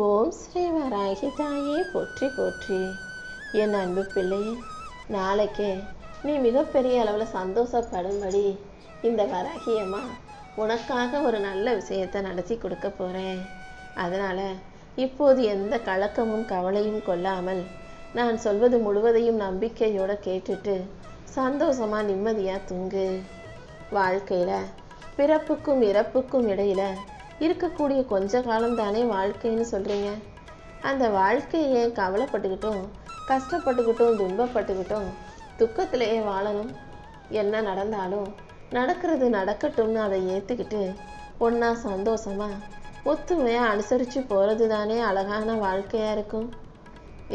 ஓம் ஸ்ரீ வராகி தாயே போற்றி போற்றி. என் அன்பு பிள்ளையே, நாளைக்கே நீ மிகப்பெரிய அளவில் சந்தோஷப்படும்படி இந்த வராகி அம்மா உனக்காக ஒரு நல்ல விஷயத்தை நடத்தி கொடுக்க போகிறேன். அதனால் இப்போது எந்த கலக்கமும் கவலையும் கொள்ளாமல் நான் சொல்வது முழுவதையும் நம்பிக்கையோடு கேட்டுட்டு சந்தோஷமாக நிம்மதியாக தூங்கு. வாழ்க்கையில் பிறப்புக்கும் இறப்புக்கும் இடையில் இருக்கக்கூடிய கொஞ்ச காலம் தானே வாழ்க்கைன்னு சொல்கிறீங்க. அந்த வாழ்க்கையை கவலைப்பட்டுக்கிட்டும் கஷ்டப்பட்டுக்கிட்டும் துன்பப்பட்டுக்கிட்டும் துக்கத்திலேயே வாழணும். என்ன நடந்தாலும் நடக்கிறது நடக்கட்டும்னு அதை ஏற்றுக்கிட்டு ஒன்றா சந்தோஷமாக ஒத்துமையாக அனுசரித்து போகிறது தானே அழகான வாழ்க்கையாக இருக்கும்.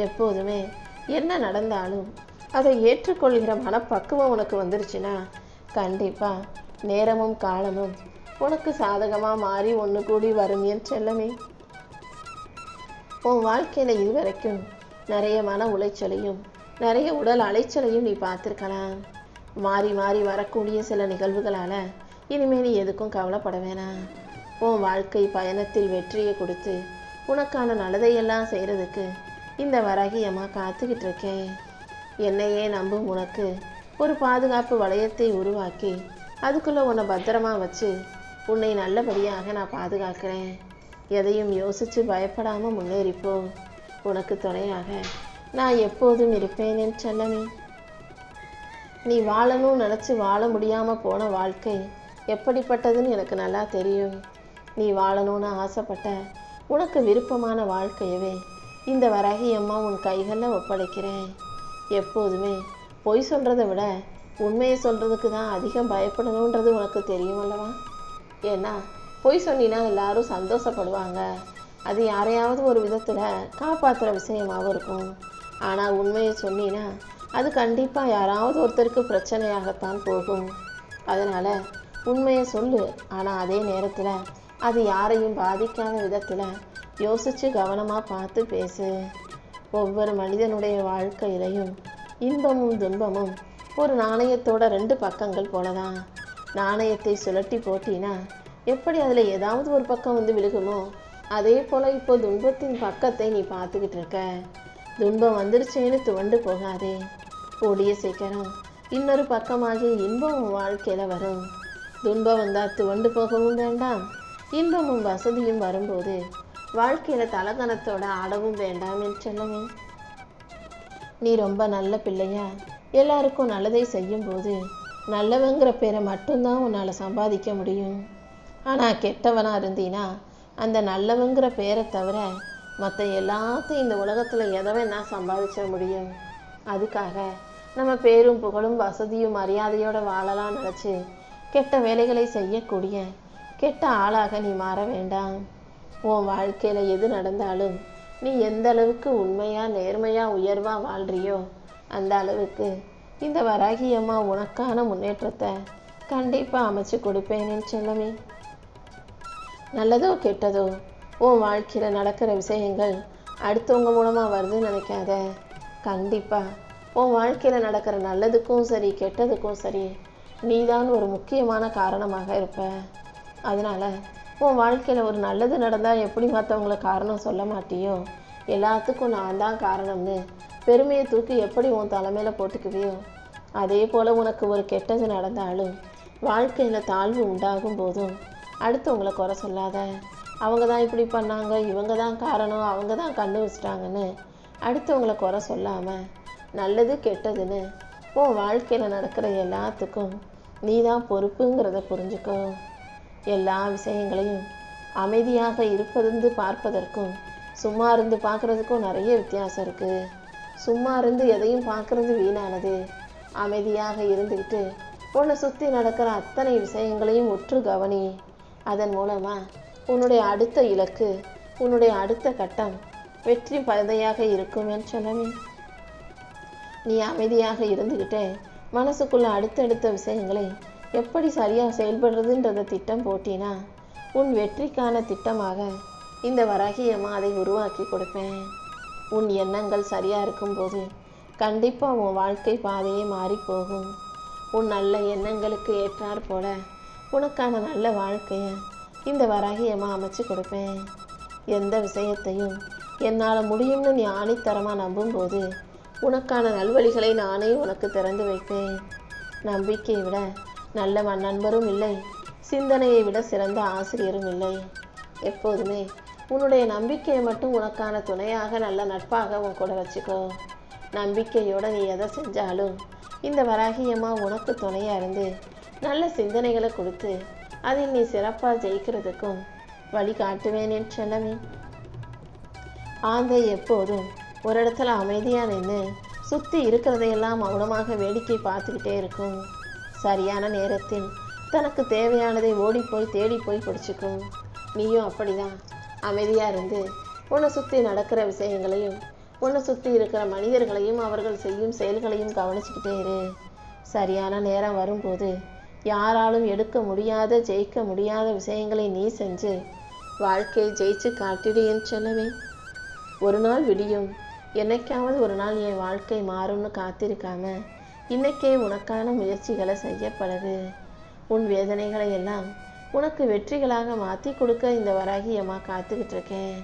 எப்போதுமே என்ன நடந்தாலும் அதை ஏற்றுக்கொள்கிற மனப்பக்குவம் உனக்கு வந்துருச்சுன்னா கண்டிப்பாக நேரமும் காலமும் உனக்கு சாதகமாக மாறி ஒன்று கூடி வரும் என் செல்லமே. உன் வாழ்க்கையில் இதுவரைக்கும் நிறைய மன உளைச்சலையும் நிறைய உடல் அலைச்சலையும் நீ பார்த்துருக்கலாம். மாறி மாறி வரக்கூடிய சில நிகழ்வுகளால் இனிமேல் நீ எதுக்கும் கவலைப்பட வேணாம். உன் வாழ்க்கை பயணத்தில் வெற்றியை கொடுத்து உனக்கான நல்லதையெல்லாம் செய்கிறதுக்கு இந்த வராகி அம்மா காத்துக்கிட்டு இருக்கேன். என்னையே நம்பும் உனக்கு ஒரு பாதுகாப்பு வளையத்தை உருவாக்கி அதுக்குள்ளே உன்னை பத்திரமா வச்சு உன்னை நல்லபடியாக நான் பாதுகாக்கிறேன். எதையும் யோசித்து பயப்படாமல் முன்னேறிப்போ. உனக்கு துணையாக நான் எப்போதும் இருப்பேன் என் செல்லமே. நீ வாழணும்னு நினச்சி வாழ முடியாமல் போன வாழ்க்கை எப்படிப்பட்டதுன்னு எனக்கு நல்லா தெரியும். நீ வாழணும்னு ஆசைப்பட்ட உனக்கு விருப்பமான வாழ்க்கையவே இந்த வராகி அம்மா உன் கைகளில் ஒப்படைக்கிறேன். எப்போதுமே பொய் சொல்கிறத விட உண்மையை சொல்கிறதுக்கு தான் அதிகம் பயப்படணுன்றது உனக்கு தெரியும் அல்லவா? ஏன்னா பொய் சொன்னினா எல்லாரும் சந்தோஷப்படுவாங்க. அது யாரையாவது ஒரு விதத்தில் காப்பாற்றுற விஷயமாகவும் இருக்கும். ஆனால் உண்மையை சொன்னினா அது கண்டிப்பாக யாராவது ஒருத்தருக்கு பிரச்சனையாகத்தான் போகும். அதனால் உண்மையை சொல்லு. ஆனால் அதே நேரத்தில் அது யாரையும் பாதிக்காத விதத்தில் யோசித்து கவனமாக பார்த்து பேசு. ஒவ்வொரு மனிதனுடைய வாழ்க்கையிலையும் இன்பமும் துன்பமும் ஒரு நாணயத்தோட ரெண்டு பக்கங்கள் போலதான். நாணயத்தை சுழட்டி போட்டினா எப்படி அதில் ஏதாவது ஒரு பக்கம் வந்து விழுகுமோ அதே போல் இப்போ துன்பத்தின் பக்கத்தை நீ பார்த்துக்கிட்டு இருக்க. துன்பம் வந்துருச்சேன்னு துவண்டு போகாதே. கூடிய சீக்கிரம் இன்னொரு பக்கமாகி இன்பம் வாழ்க்கையில் வரும். துன்பம் வந்தால் துவண்டு போகவும் வேண்டாம். இன்பமும் வசதியும் வரும்போது வாழ்க்கையில் தலகணத்தோட ஆடவும் வேண்டாம் என்று சொல்லவே. நீ ரொம்ப நல்ல பிள்ளையா எல்லாருக்கும் நல்லதை செய்யும்போது நல்லவங்கிற பேரை மட்டும்தான் உன்னால் சம்பாதிக்க முடியும். ஆனால் கெட்டவனாக இருந்தீன்னா அந்த நல்லவங்கிற பேரை தவிர மற்ற எல்லாத்தையும் இந்த உலகத்தில் எதை வேணால் சம்பாதிச்சிட முடியும். அதுக்காக நம்ம பேரும் புகழும் வசதியும் மரியாதையோடு வாழலாம் நினச்சி கெட்ட வேலைகளை செய்யக்கூடிய கெட்ட ஆளாக நீ மாற வேண்டாம். உன் வாழ்க்கையில் எது நடந்தாலும் நீ எந்த அளவுக்கு உண்மையாக நேர்மையாக உயர்வாக வாழ்கிறியோ அந்த அளவுக்கு இந்த வராகி அம்மா உனக்கான முன்னேற்றத்தை கண்டிப்பாக அமைச்சு கொடுப்பேன்னு செல்லமே. நல்லதோ கெட்டதோ உன் வாழ்க்கையில் நடக்கிற விஷயங்கள் அடுத்தவங்க மூலமாக வருதுன்னு நினைக்காத. கண்டிப்பாக உன் வாழ்க்கையில் நடக்கிற நல்லதுக்கும் சரி கெட்டதுக்கும் சரி நீதான் ஒரு முக்கியமான காரணமாக இருப்ப. அதனால் உன் வாழ்க்கையில் ஒரு நல்லது நடந்தால் எப்படி மற்றவங்களை காரணம் சொல்ல மாட்டியோ, எல்லாத்துக்கும் நான் தான் காரணம்னு பெருமையை தூக்கி எப்படி உன் தலைமையில் போட்டுக்குவியோ, அதே போல் உனக்கு ஒரு கெட்டது நடந்தாலும் வாழ்க்கையில் தாழ்வு உண்டாகும் போதும் அடுத்தவங்களை குறை சொல்லாத. அவங்க தான் இப்படி பண்ணாங்க, இவங்க தான் காரணம், அவங்க தான் கண்ணு வச்சிட்டாங்கன்னு அடுத்தவங்களை குறை சொல்லாமல் நல்லது கெட்டதுன்னு உன் வாழ்க்கையில் நடக்கிற எல்லாத்துக்கும் நீ தான் பொறுப்புங்கிறத புரிஞ்சுக்கோ. எல்லா விஷயங்களையும் அமைதியாக இருப்பதிருந்து பார்ப்பதற்கும் சும்மா இருந்து பார்க்குறதுக்கும் நிறைய வித்தியாசம் இருக்குது. சும்மா இருந்து எதையும் பார்க்குறது வீணானது. அமைதியாக இருந்துக்கிட்டு உன்னை சுற்றி நடக்கிற அத்தனை விஷயங்களையும் உற்று கவனி. அதன் மூலமாக உன்னுடைய அடுத்த இலக்கு உன்னுடைய அடுத்த கட்டம் வெற்றி பதையாக இருக்கும் என்று சொல்லவே. நீ அமைதியாக இருந்துக்கிட்டே மனசுக்குள்ள அடுத்தடுத்த விஷயங்களை எப்படி சரியாக செயல்படுறதுன்றத திட்டம் போட்டினா உன் வெற்றிக்கான திட்டமாக இந்த வராகி அம்மா அதை உருவாக்கி கொடுப்பேன். உன் எண்ணங்கள் சரியாக இருக்கும்போது கண்டிப்பாக உன் வாழ்க்கை பாதையே மாறி போகும். உன் நல்ல எண்ணங்களுக்கு ஏற்றாற் போல உனக்கான நல்ல வாழ்க்கையை இந்த வராகி அம்மா அமைச்சு கொடுப்பேன். எந்த விஷயத்தையும் என்னால் முடியும்னு நீ ஆணித்தரமாக நம்பும்போது உனக்கான நல்வழிகளை நானே உனக்கு திறந்து வைப்பேன். நம்பிக்கையை விட நல்ல நண்பரும் இல்லை, சிந்தனையை விட சிறந்த ஆசிரியரும் இல்லை. எப்போதுமே உன்னுடைய நம்பிக்கையை மட்டும் உனக்கான துணையாக, நல்ல நட்பாக உன் கூட வச்சுக்கோ. நம்பிக்கையோட நீ எதை செஞ்சாலும் இந்த வராகியம்மா உனக்கு துணையாக இருந்து நல்ல சிந்தனைகளை கொடுத்து அதில் நீ சிறப்பாக ஜெயிக்கிறதுக்கும் வழி காட்டுவேன் என் செல்லமே. ஆந்தை எப்போதும் ஒரு இடத்துல அமைதியாக நின்று சுற்றி இருக்கிறதையெல்லாம் மௌனமாக வேடிக்கை பார்த்துக்கிட்டே இருக்கும். சரியான நேரத்தில் தனக்கு தேவையானதை ஓடிப்போய் தேடி போய் பிடிச்சிக்கும். நீயும் அப்படிதான் அமைதியாக இருந்து உன்னை சுற்றி நடக்கிற விஷயங்களையும் உன்னை சுற்றி இருக்கிற மனிதர்களையும் அவர்கள் செய்யும் செயல்களையும் கவனிச்சுக்கிட்டே இரு. சரியான நேரம் வரும்போது யாராலும் எடுக்க முடியாத, ஜெயிக்க முடியாத விஷயங்களை நீ செஞ்சு வாழ்க்கையை ஜெயிச்சு காட்டிடு என் செல்லமே. ஒரு நாள் விடியும், என்னைக்காவது ஒரு நாள் என் வாழ்க்கை மாறும்னு காத்திருக்காம இன்னைக்கே உனக்கான முயற்சிகளை செய்ய பழகு. உன் வேதனைகளை எல்லாம் உனக்கு வெற்றிகளாக மாற்றி கொடுக்க இந்த வராகியம்மா காத்துக்கிட்டு இருக்கேன்.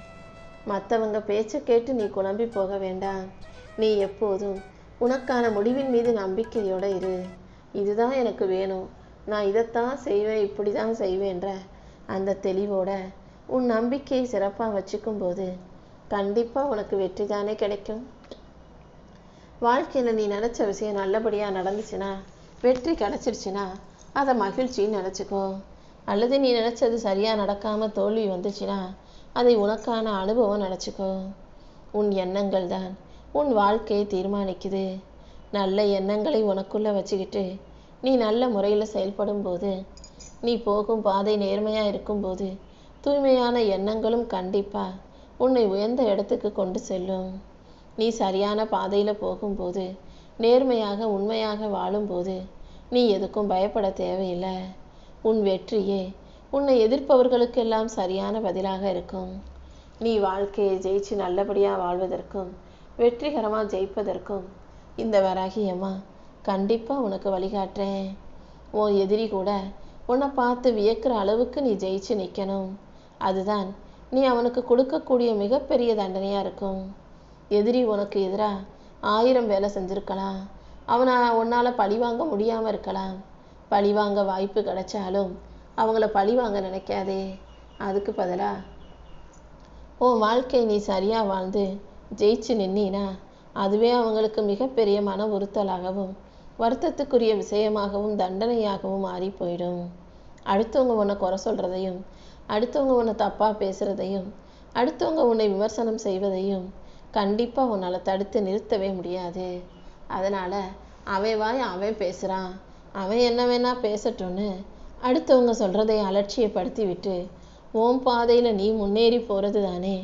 மற்றவங்க பேச்சை கேட்டு நீ குழம்பி போக வேண்டாம். நீ எப்போதும் உனக்கான முடிவின் மீது நம்பிக்கையோடு இரு. இதுதான் எனக்கு வேணும், நான் இதைத்தான் செய்வேன், இப்படி தான் செய்வேன்ற அந்த தெளிவோட உன் நம்பிக்கையை சிறப்பாக வச்சுக்கும் போது கண்டிப்பாக உனக்கு வெற்றி தானே கிடைக்கும். வாழ்க்கையில் நீ நினச்ச விஷயம் நல்லபடியாக நடந்துச்சுன்னா, வெற்றி கிடச்சிருச்சுன்னா அதை மகிழ்ச்சின்னு நினச்சிக்கோ. அல்லது நீ நினச்சது சரியாக நடக்காமல் தோல்வி வந்துச்சுன்னா அதை உனக்கான அனுபவம் நினச்சிக்கோ. உன் எண்ணங்கள் தான் உன் வாழ்க்கையை தீர்மானிக்குது. நல்ல எண்ணங்களை உனக்குள்ளே வச்சுக்கிட்டு நீ நல்ல முறையில் செயல்படும் போது, நீ போகும் பாதை நேர்மையாக இருக்கும்போது தூய்மையான எண்ணங்களும் கண்டிப்பாக உன்னை உயர்ந்த இடத்துக்கு கொண்டு செல்லும். நீ சரியான பாதையில் போகும்போது, நேர்மையாக உண்மையாக வாழும்போது நீ எதுக்கும் பயப்பட தேவையில்லை. உன் வெற்றியே உன்னை எதிர்ப்பவர்களுக்கெல்லாம் சரியான பதிலாக இருக்கும். நீ வாழ்க்கையை ஜெயிச்சு நல்லபடியாக வாழ்வதற்கும் வெற்றிகரமாக ஜெயிப்பதற்கும் இந்த வராகியம்மா கண்டிப்பாக உனக்கு வழிகாட்டுறேன். உன் எதிரி கூட உன்னை பார்த்து வியக்கிற அளவுக்கு நீ ஜெயிச்சு நிற்கணும். அதுதான் நீ அவனுக்கு கொடுக்கக்கூடிய மிகப்பெரிய தண்டனையாக இருக்கும். எதிரி உனக்கு எதிராக 1000 வேலை செஞ்சுருக்கலாம். அவனை உன்னால் பழிவாங்க முடியாமல் இருக்கலாம். பழிவாங்க வாய்ப்பு கிடைச்சாலும் அவங்கள பழிவாங்க நினைக்காதே. அதுக்கு பதிலாக உன் வாழ்க்கை நீ சரியாக வாழ்ந்து ஜெயிச்சு நின்னா அதுவே அவங்களுக்கு மிகப்பெரிய மன உறுத்தலாகவும் வருத்தத்துக்குரிய விஷயமாகவும் தண்டனையாகவும் மாறி போயிடும். அடுத்தவங்க உன்னை குறை சொல்கிறதையும், அடுத்தவங்க உன்னை தப்பாக பேசுகிறதையும், அடுத்தவங்க உன்னை விமர்சனம் செய்வதையும் கண்டிப்பாக உன்னால் தடுத்து நிறுத்தவே முடியாது. அதனால் அவன் வாய் அவன் பேசுகிறான், அவன் என்ன வேணா பேசட்டும்னு அடுத்தவங்க சொல்கிறதை அலட்சியப்படுத்தி விட்டு உன் பாதையில் நீ முன்னேறி போகிறது தானே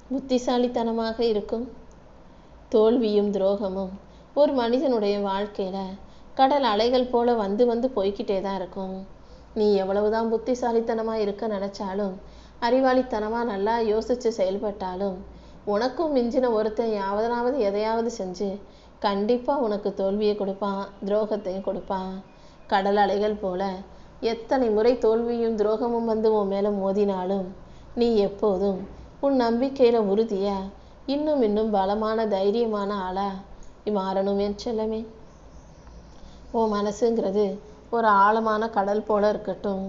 புத்திசாலித்தனமாக இருக்கும். தோல்வியும் துரோகமும் ஒரு மனிதனுடைய வாழ்க்கையில் கடல் அலைகள் போல வந்து வந்து போய்கிட்டே தான் இருக்கும். நீ எவ்வளவுதான் புத்திசாலித்தனமாக இருக்க நினச்சாலும், அறிவாளித்தனமாக நல்லா யோசித்து செயல்பட்டாலும் உனக்கும் மிஞ்சின ஒருத்தன் யாவதனாவது எதையாவது செஞ்சு கண்டிப்பாக உனக்கு தோல்வியை கொடுப்பான், துரோகத்தையும் கொடுப்பான். கடல் அலைகள் போல எத்தனை முறை தோல்வியும் துரோகமும் வந்து உன் மேலே மோதினாலும் நீ எப்போதும் உன் நம்பிக்கையில் உறுதியா இன்னும் பலமான தைரியமான ஆளா மாறணும் என் செல்லமே. உன் மனசுங்கிறது ஒரு ஆழமான கடல் போல இருக்கட்டும்.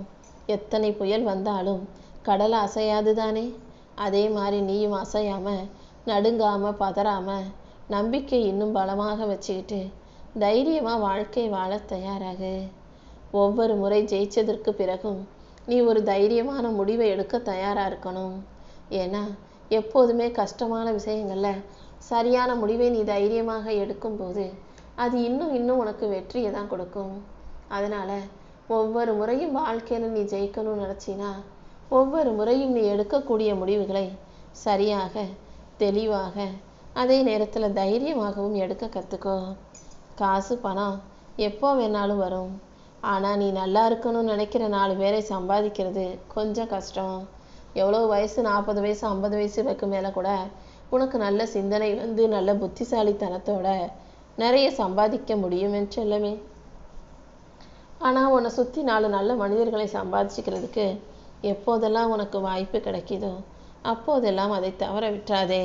எத்தனை புயல் வந்தாலும் கடல் அசையாது தானே. அதே மாதிரி நீயும் அசையாமல், நடுங்காமல், பதறாமல் நம்பிக்கை இன்னும் பலமாக வச்சுக்கிட்டு தைரியமாக வாழ்க்கை வாழ தயாராகு. ஒவ்வொரு முறை ஜெயிச்சதற்கு பிறகும் நீ ஒரு தைரியமான முடிவை எடுக்க தயாராக இருக்கணும். ஏன்னா எப்போதுமே கஷ்டமான விஷயங்களில் சரியான முடிவை நீ தைரியமாக எடுக்கும்போது அது இன்னும் உனக்கு வெற்றியை தான் கொடுக்கும். அதனால் ஒவ்வொரு முறையும் வாழ்க்கையில் நீ ஜெயிக்கணும்னு நினச்சினா ஒவ்வொரு முறையும் நீ எடுக்கக்கூடிய முடிவுகளை சரியாக, தெளிவாக, அதே நேரத்தில் தைரியமாகவும் எடுக்க கற்றுக்கோ. காசு பணம் எப்போ வேணாலும் வரும். ஆனால் நீ நல்லா இருக்கணும்னு நினைக்கிற 4 பேரை சம்பாதிக்கிறது கொஞ்சம் கஷ்டம். எவ்வளோ வயசு, 40 வயசு, 50 வயசுக்கு மேலே கூட உனக்கு நல்ல சிந்தனை வந்து நல்ல புத்திசாலித்தனத்தோட நிறைய சம்பாதிக்க முடியும் என் செல்லமே. ஆனால் உன்னை சுற்றி 4 நல்ல மனிதர்களை சம்பாதிச்சுக்கிறதுக்கு எப்போதெல்லாம் உனக்கு வாய்ப்பு கிடைக்குதோ அப்போதெல்லாம் அதை தவற விட்டுறாதே.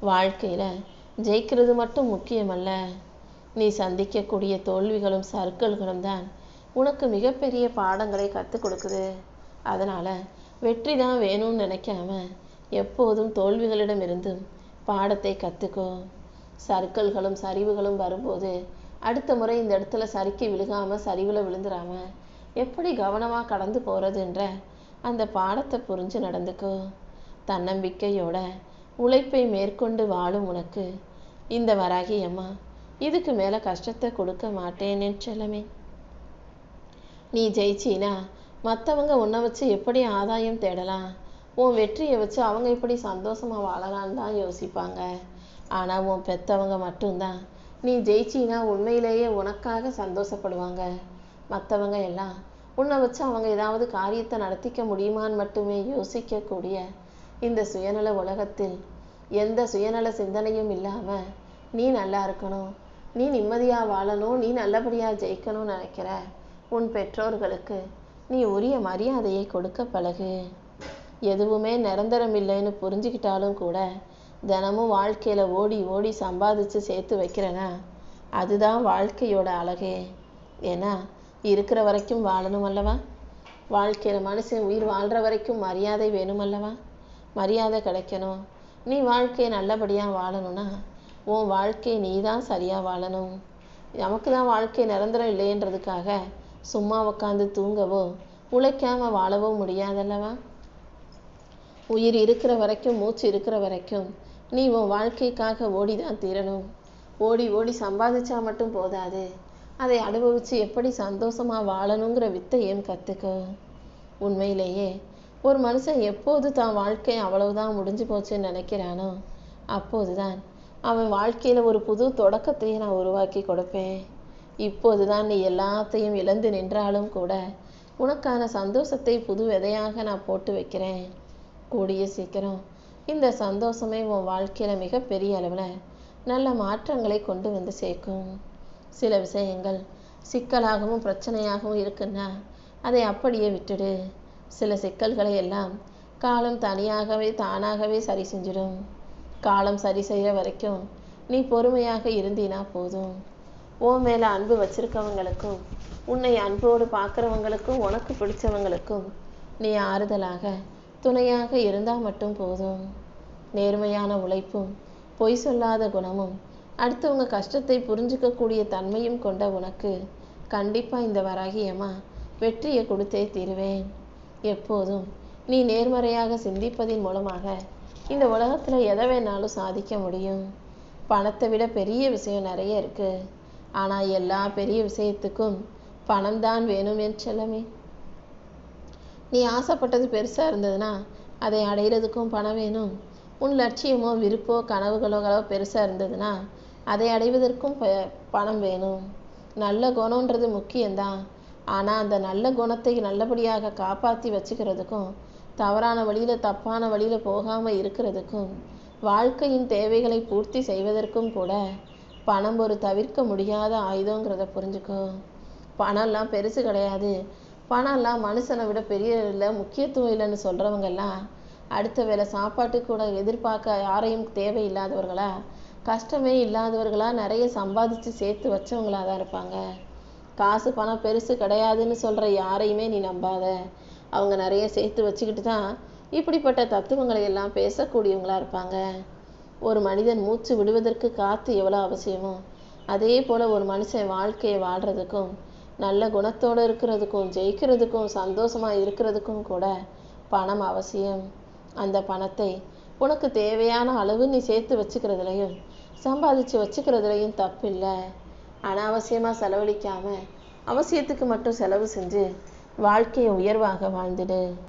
வாழ்க்கையில் ஜெயிக்கிறது மட்டும் முக்கியமல்ல, நீ சந்திக்கக்கூடிய தோல்விகளும் சறுக்கல்களும் தான் உனக்கு மிகப்பெரிய பாடங்களை கற்றுக் கொடுக்குது. அதனால் வெற்றி தான் வேணும்னு நினைக்காம எப்போதும் தோல்விகளிடமிருந்தும் பாடத்தை கற்றுக்கோ. சறுக்கல்களும் சரிவுகளும் வரும்போது அடுத்த முறை இந்த இடத்துல சறுக்கி விழுகாமல் சரிவில் விழுந்துடாம எப்படி கவனமாக கடந்து போகிறதுன்ற அந்த பாடத்தை புரிஞ்சு நடந்துக்கோ. தன்னம்பிக்கையோட உழைப்பை மேற்கொண்டு வாழும் உனக்கு இந்த வராகி அம்மா இதுக்கு மேலே கஷ்டத்தை கொடுக்க மாட்டேன்னு செல்லமே. நீ ஜெயிச்சினா மற்றவங்க உன்னை வச்சு எப்படி ஆதாயம் தேடலாம், உன் வெற்றியை வச்சு அவங்க எப்படி சந்தோஷமாக வாழலான்னு தான் யோசிப்பாங்க. ஆனால் உன் பெற்றவங்க மட்டும்தான் நீ ஜெயிச்சினா உண்மையிலேயே உனக்காக சந்தோஷப்படுவாங்க. மற்றவங்க எல்லாம் உன்னை வச்சு அவங்க ஏதாவது காரியத்தை நடத்திக்க முடியுமான்னு மட்டுமே யோசிக்கக்கூடிய இந்த சுயநல உலகத்தில் எந்த சுயநல சிந்தனையும் இல்லாமல் நீ நல்லா இருக்கணும், நீ நிம்மதியாக வாழணும், நீ நல்லபடியாக ஜெயிக்கணும்னு நினைக்கிற உன் பெற்றோர்களுக்கு நீ உரிய மரியாதையை கொடுக்க பழகு. எதுவுமே நிரந்தரம் இல்லைன்னு புரிஞ்சுக்கிட்டாலும் கூட தினமும் வாழ்க்கையில் ஓடி ஓடி சம்பாதிச்சு சேர்த்து வைக்கிறேன்னா அதுதான் வாழ்க்கையோட அழகே. ஏன்னா இருக்கிற வரைக்கும் வாழணும் அல்லவா? வாழ்க்கையில் மனுஷன் உயிர் வாழ்கிற வரைக்கும் மரியாதை வேணும் அல்லவா? மரியாதை கிடைக்கணும். நீ வாழ்க்கையை நல்லபடியாக வாழணும்னா உன் வாழ்க்கையை நீ தான் சரியாக வாழணும். நமக்கு தான் வாழ்க்கை நிரந்தரம் இல்லைன்றதுக்காக சும்மா உட்காந்து தூங்கவோ உழைக்காமல் வாழவோ முடியாதல்லவா? உயிர் இருக்கிற வரைக்கும், மூச்சு இருக்கிற வரைக்கும் நீ உன் வாழ்க்கைக்காக ஓடி தான் தீரணும். ஓடி ஓடி சம்பாதிச்சா மட்டும் போதாது, அதை அனுபவித்து எப்படி சந்தோஷமாக வாழணுங்கிற வித்தையும் கற்றுக்கோ. உண்மையிலேயே ஒரு மனுஷன் எப்போது தான் வாழ்க்கை அவ்வளவுதான் முடிஞ்சு போச்சுன்னு நினைக்கிறானோ அப்போது தான் அவன் வாழ்க்கையில் ஒரு புது தொடக்கத்தையும் நான் உருவாக்கி கொடுப்பேன். இப்போது தான் நீ எல்லாத்தையும் இழந்து நின்றாலும் கூட உனக்கான சந்தோஷத்தை புது விதையாக நான் போட்டு வைக்கிறேன். கூடிய சீக்கிரம் இந்த சந்தோஷமே உன் வாழ்க்கையில் மிகப்பெரிய அளவில் நல்ல மாற்றங்களை கொண்டு வந்து சேர்க்கும். சில விஷயங்கள் சிக்கலாகவும் பிரச்சனையாகவும் இருக்குன்னா அதை அப்படியே விட்டுடு. சில சிக்கல்களை எல்லாம் காலம் தனியாகவே தானாகவே சரி செஞ்சிடும். காலம் சரி செய்கிற வரைக்கும் நீ பொறுமையாக இருந்தீனா போதும். உன் மேலே அன்பு வச்சிருக்கவங்களுக்கும் உன்னை அன்போடு பார்க்குறவங்களுக்கும் உனக்கு பிடிச்சவங்களுக்கும் நீ ஆறுதலாக துணையாக இருந்தால் மட்டும் போதும். நேர்மையான உழைப்பும் பொய் சொல்லாத குணமும் அடுத்தவங்க கஷ்டத்தை புரிஞ்சுக்கக்கூடிய தன்மையும் கொண்ட உனக்கு கண்டிப்பாக இந்த வராகி அம்மா வெற்றியை கொடுத்தே தீருவேன். எப்போதும் நீ நேர்மறையாக சிந்திப்பதின் மூலமாக இந்த உலகத்தில் எதை வேணாலும் சாதிக்க முடியும். பணத்தை விட பெரிய விஷயம் நிறைய இருக்குது. ஆனால் எல்லா பெரிய விஷயத்துக்கும் பணம் தான் வேணும் என் செல்லமே. நீ ஆசைப்பட்டது பெருசாக இருந்ததுன்னா அதை அடைகிறதுக்கும் பணம் வேணும். உன் லட்சியமோ விருப்போ கனவுகளோ பெருசாக இருந்ததுன்னா அதை அடைவதற்கும் பணம் வேணும். நல்ல குணன்றது முக்கியம்தான். ஆனால் அந்த நல்ல குணத்தை நல்லபடியாக காப்பாற்றி வச்சுக்கிறதுக்கும் தவறான வழியில் தப்பான வழியில் போகாமல் இருக்கிறதுக்கும் வாழ்க்கையின் தேவைகளை பூர்த்தி செய்வதற்கும் கூட பணம் ஒரு தவிர்க்க முடியாத ஆயுதங்கிறத புரிஞ்சுக்கோ. பணம்லாம் பெருசு கிடையாது, பணம்லாம் மனுஷனை விட பெரிய இல்லை, முக்கியத்துவம் இல்லைன்னு சொல்கிறவங்கெல்லாம் அடுத்த வேளை சாப்பாட்டு கூட எதிர்பார்க்க யாரையும் தேவையில்லாதவர்களா, கஷ்டமே இல்லாதவர்களா, நிறைய சம்பாதிச்சு சேர்த்து வச்சவங்களா தான் இருப்பாங்க. காசு பணம் பெருசு கிடையாதுன்னு சொல்கிற யாரையுமே நீ நம்பாத. அவங்க நிறைய சேர்த்து வச்சுக்கிட்டு தான் இப்படிப்பட்ட தத்துவங்களை எல்லாம் பேசக்கூடியவங்களா இருப்பாங்க. ஒரு மனிதன் மூச்சு விடுவதற்கு காற்று எவ்வளோ அவசியமோ அதே போல் ஒரு மனுஷன் வாழ்க்கையை வாழ்கிறதுக்கும் நல்ல குணத்தோடு இருக்கிறதுக்கும் ஜெயிக்கிறதுக்கும் சந்தோஷமாக இருக்கிறதுக்கும் கூட பணம் அவசியம். அந்த பணத்தை உனக்கு தேவையான அளவு நீ சேர்த்து வச்சுக்கிறதுலையும் சம்பாதிச்சு வச்சுக்கிறதுலையும் தப்பு இல்லை. அனாவசியமாக செலவழிக்காமல் அவசியத்துக்கு மட்டும் செலவு செஞ்சு வாழ்க்கையை உயர்வாக வாழ்ந்துடு.